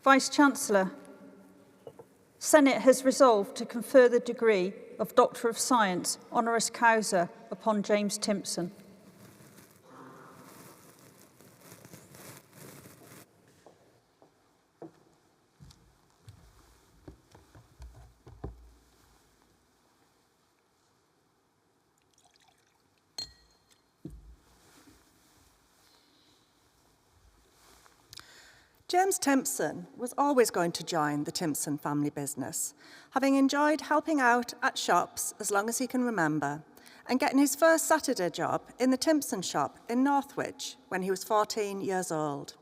Vice-Chancellor, Senate has resolved to confer the degree of Doctor of Science honoris causa upon James Timpson. James Timpson was always going to join the Timpson family business, having enjoyed helping out at shops as long as he can remember, and getting his first Saturday job in the Timpson shop in Northwich when he was 14 years old.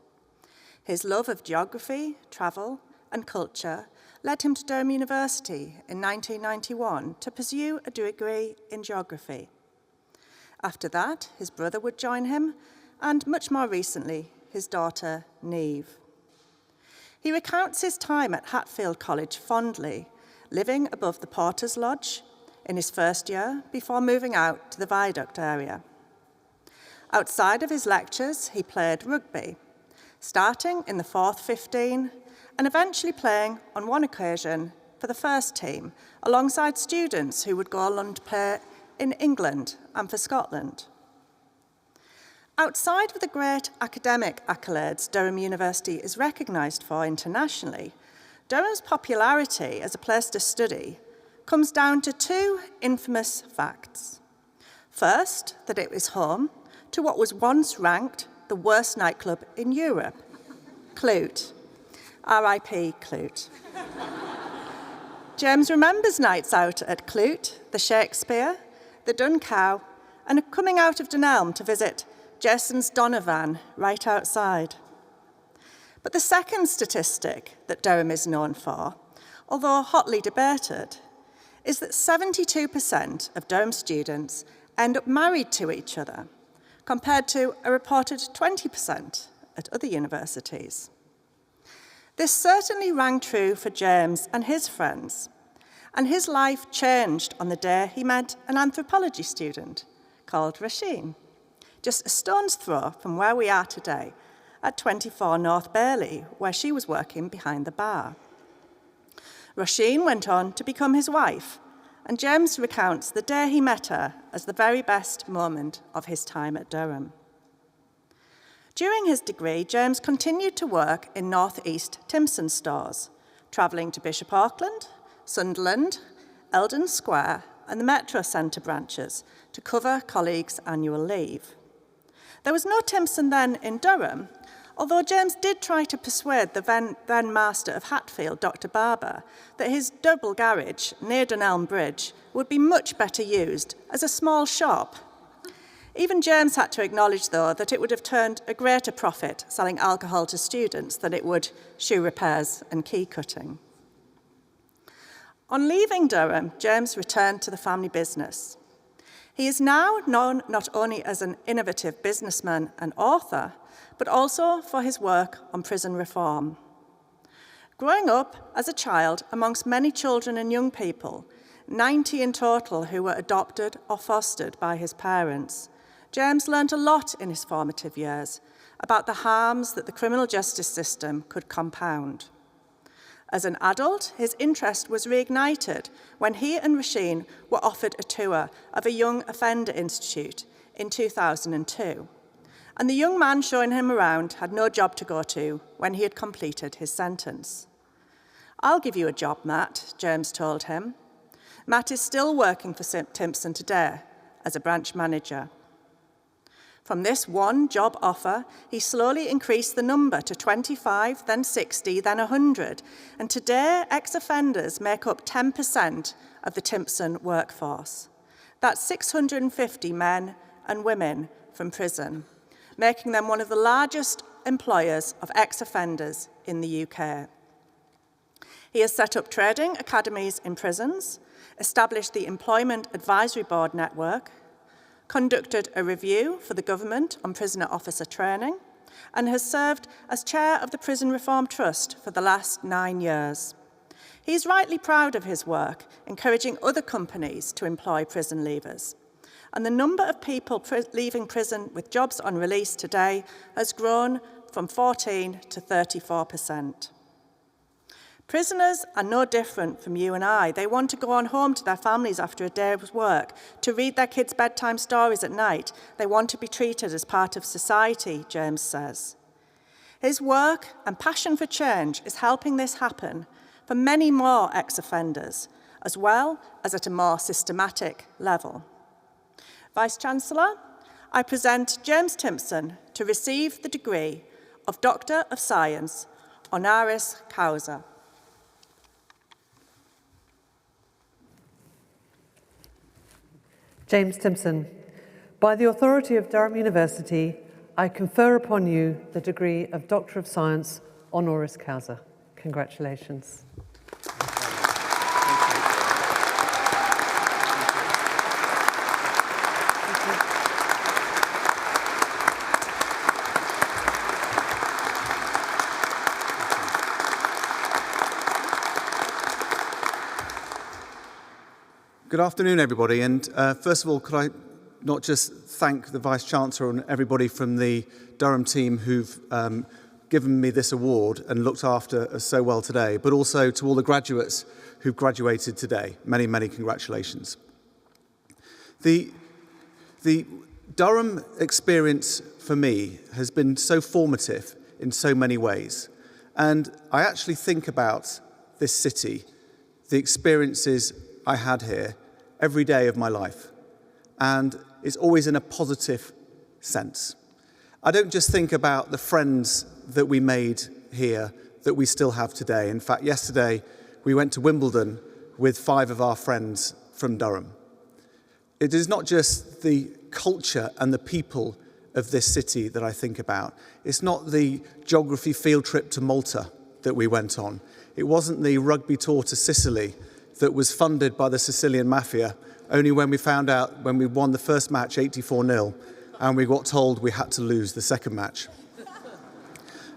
His love of geography, travel, and culture led him to Durham University in 1991 to pursue a degree in geography. After that, his brother would join him, and much more recently, his daughter, Neve. He recounts his time at Hatfield College fondly, living above the Porter's Lodge in his first year before moving out to the Viaduct area. Outside of his lectures, he played rugby, starting in the 4th 15 and eventually playing on one occasion for the first team alongside students who would go on to play in England and for Scotland. Outside of the great academic accolades Durham University is recognised for internationally, Durham's popularity as a place to study comes down to two infamous facts. First, that it was home to what was once ranked the worst nightclub in Europe, Clute. R.I.P. Clute. James remembers nights out at Clute, the Shakespeare, the Dun Cow, and coming out of Dunelm to visit Jason's Donovan right outside. But the second statistic that Durham is known for, although hotly debated, is that 72% of Durham students end up married to each other, compared to a reported 20% at other universities. This certainly rang true for James and his friends, and his life changed on the day he met an anthropology student called Rasheen, just a stone's throw from where we are today at 24 North Bailey, where she was working behind the bar. Rasheen went on to become his wife, and James recounts the day he met her as the very best moment of his time at Durham. During his degree, James continued to work in North East Timpson stores, travelling to Bishop Auckland, Sunderland, Eldon Square, and the Metro Centre branches to cover colleagues' annual leave. There was no Timpson then in Durham, although James did try to persuade the then master of Hatfield, Dr. Barber, that his double garage near Dunelm Bridge would be much better used as a small shop. Even James had to acknowledge, though, that it would have turned a greater profit selling alcohol to students than it would shoe repairs and key cutting. On leaving Durham, James returned to the family business. He is now known not only as an innovative businessman and author, but also for his work on prison reform. Growing up as a child amongst many children and young people, 90 in total who were adopted or fostered by his parents, James learned a lot in his formative years about the harms that the criminal justice system could compound. As an adult, his interest was reignited when he and Rasheen were offered a tour of a young offender institute in 2002. And the young man showing him around had no job to go to when he had completed his sentence. "I'll give you a job, Matt," James told him. Matt is still working for Timpson today as a branch manager. From this one job offer, he slowly increased the number to 25, then 60, then 100, and today ex-offenders make up 10% of the Timpson workforce. That's 650 men and women from prison, making them one of the largest employers of ex-offenders in the UK. He has set up training academies in prisons, established the Employment Advisory Board network, conducted a review for the government on prisoner officer training, and has served as chair of the Prison Reform Trust for the last 9 years. He is rightly proud of his work, encouraging other companies to employ prison leavers. And the number of people leaving prison with jobs on release today has grown from 14 to 34%. Prisoners are no different from you and I. They want to go on home to their families after a day of work, to read their kids' bedtime stories at night. They want to be treated as part of society, James says. His work and passion for change is helping this happen for many more ex-offenders, as well as at a more systematic level. Vice-Chancellor, I present James Timpson to receive the degree of Doctor of Science, Honoris Causa. James Timpson, by the authority of Durham University, I confer upon you the degree of Doctor of Science, Honoris Causa. Congratulations. Good afternoon, everybody. And first of all, could I not just thank the Vice-Chancellor and everybody from the Durham team who've given me this award and looked after us so well today, but also to all the graduates who've graduated today. Many, many congratulations. The Durham experience for me has been so formative in so many ways. And I actually think about this city, the experiences I had here, every day of my life, and it's always in a positive sense. I don't just think about the friends that we made here that we still have today. In fact, yesterday we went to Wimbledon with 5 of our friends from Durham. It is not just the culture and the people of this city that I think about. It's not the geography field trip to Malta that we went on. It wasn't the rugby tour to Sicily that was funded by the Sicilian mafia, only when we found out when we won the first match 84-0 and we got told we had to lose the second match.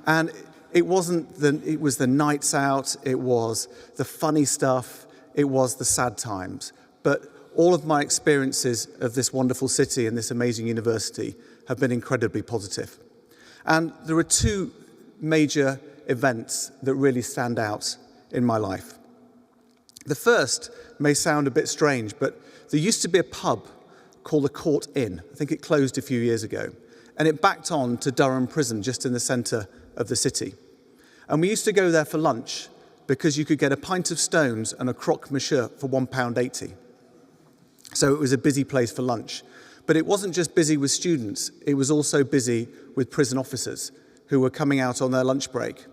And it was the nights out, it was the funny stuff, it was the sad times. But all of my experiences of this wonderful city and this amazing university have been incredibly positive. And there are 2 major events that really stand out in my life. The first may sound a bit strange, but there used to be a pub called the Court Inn. I think it closed a few years ago. And it backed on to Durham Prison, just in the centre of the city. And we used to go there for lunch because you could get a pint of stones and a croque monsieur for £1.80. So it was a busy place for lunch. But it wasn't just busy with students, it was also busy with prison officers who were coming out on their lunch break.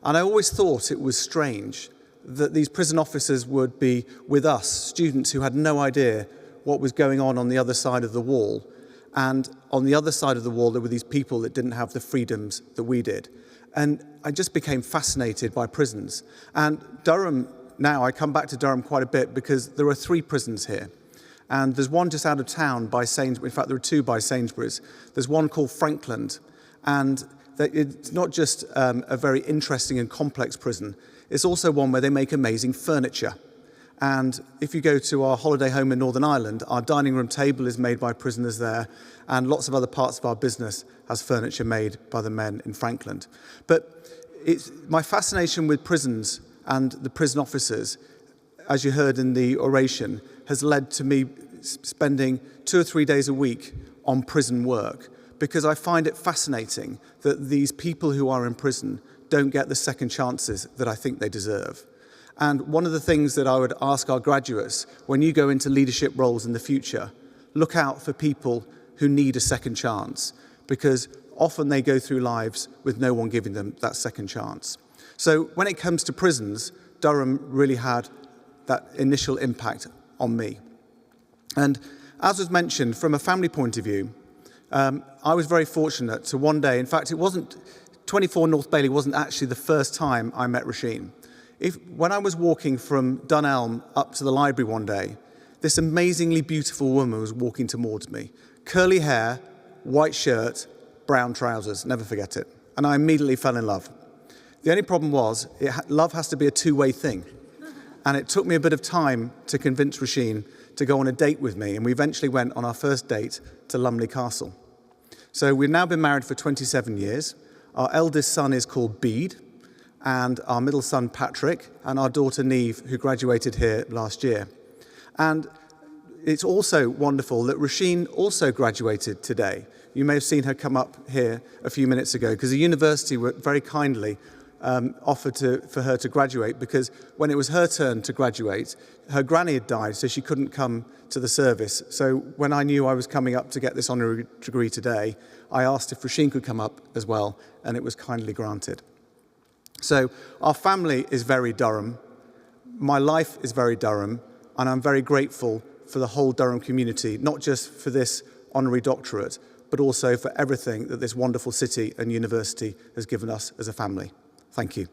And I always thought it was strange that these prison officers would be with us, students who had no idea what was going on the other side of the wall. And on the other side of the wall, there were these people that didn't have the freedoms that we did. And I just became fascinated by prisons. And Durham, now I come back to Durham quite a bit because there are 3 prisons here. And there's one just out of town by Sainsbury's. In fact, there are 2 by Sainsbury's. There's one called Frankland. And it's not just a very interesting and complex prison. It's also one where they make amazing furniture. And if you go to our holiday home in Northern Ireland, our dining room table is made by prisoners there, and lots of other parts of our business has furniture made by the men in Frankland. But my fascination with prisons and the prison officers, as you heard in the oration, has led to me spending 2 or 3 days a week on prison work, because I find it fascinating that these people who are in prison don't get the second chances that I think they deserve. And one of the things that I would ask our graduates, when you go into leadership roles in the future, look out for people who need a second chance, because often they go through lives with no one giving them that second chance. So when it comes to prisons, Durham really had that initial impact on me. And as was mentioned, from a family point of view, I was very fortunate to one day, in fact, it wasn't 24 North Bailey wasn't actually the first time I met Roisin. When I was walking from Dunelm up to the library one day, this amazingly beautiful woman was walking towards me. Curly hair, white shirt, brown trousers, never forget it. And I immediately fell in love. The only problem was, love has to be a 2-way thing. And it took me a bit of time to convince Roisin to go on a date with me, and we eventually went on our first date to Lumley Castle. So we've now been married for 27 years. Our eldest son is called Bede, and our middle son Patrick, and our daughter Neve, who graduated here last year. And it's also wonderful that Rasheen also graduated today. You may have seen her come up here a few minutes ago, because the university were very kindly offered for her to graduate, because when it was her turn to graduate, her granny had died, so she couldn't come to the service. So when I knew I was coming up to get this honorary degree today, I asked if Rasheen could come up as well, and it was kindly granted. So our family is very Durham. My life is very Durham, and I'm very grateful for the whole Durham community, not just for this honorary doctorate, but also for everything that this wonderful city and university has given us as a family. Thank you.